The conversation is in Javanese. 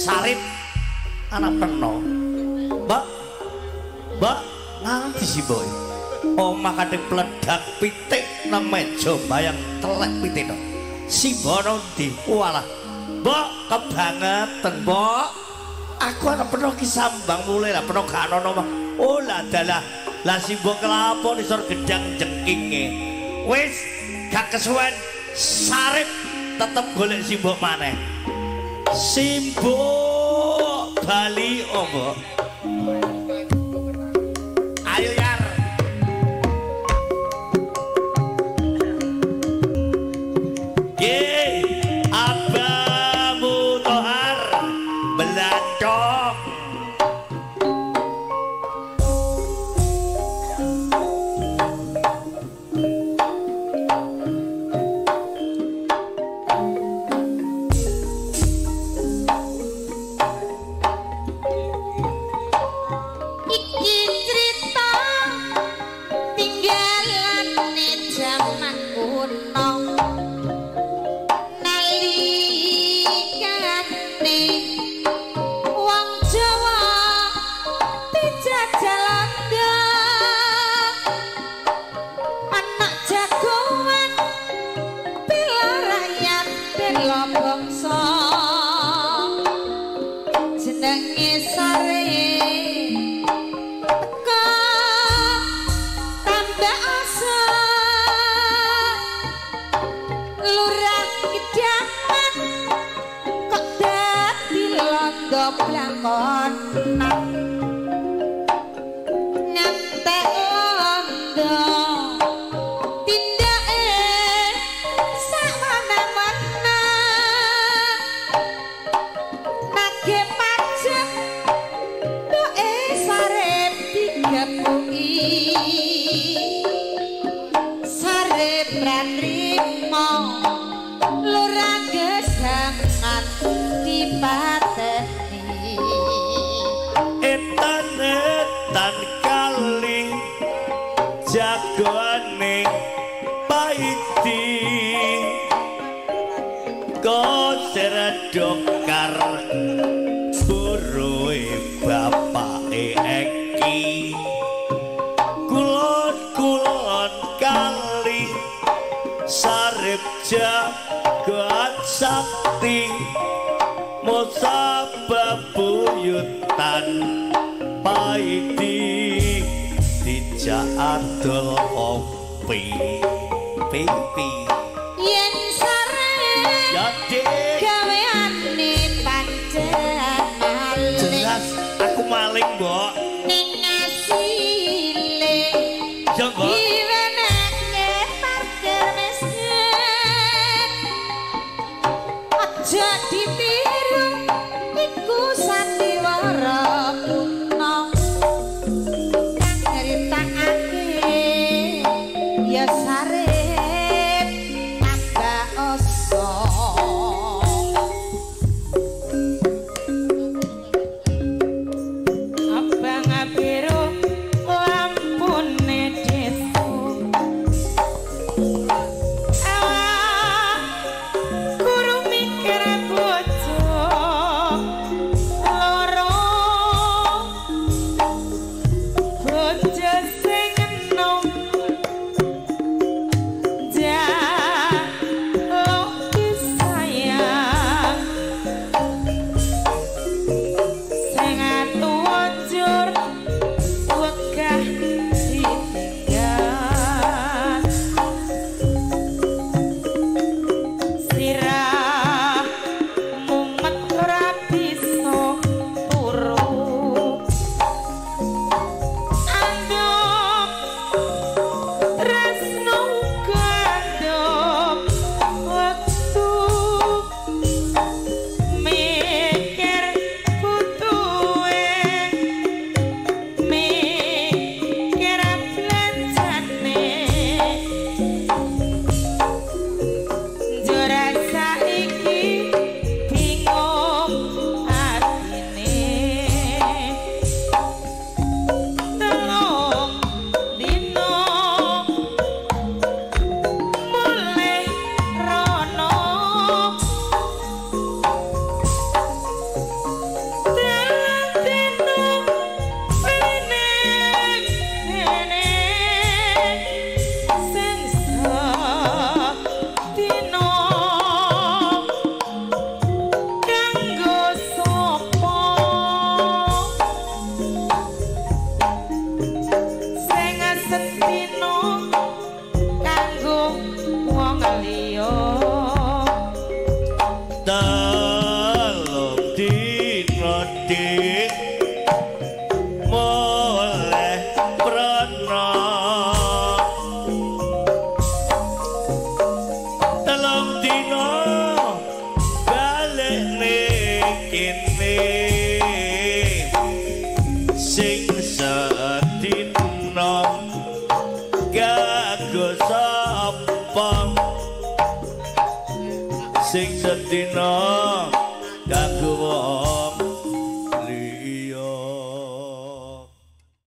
Sarip anak peno. Mbak nganti sih boy. Omah kadhe pledak pitik nang meja bayang telek pitik no. Si bono ndi? Walah. Mbok kebangetan, Mbok. Aku anak peno ki sambang mulai lah peno gak ono mah. Oh lah dalah. Lah si Mbok kelapon isor gedang jengkinge. Wis gak kesuwen Sarip tetep golek si Mbok maneh. Si Mbok bali Mbok. Ayo Yar. Ye, abamu tohar belancong. Dokar buruhe bapake Eki kulon kali Sarip jagoan sakti musabab buyutan paidi dijak adol opi pipi yen Sarip ya jelas aku maling mbok ning asile yo mbok diwenehke parkir miskin aja ditiru iku sandiwara kuno kang nyritakake ya Sarip tambah oso. Biru lampune desa sapa sing sedina kanggo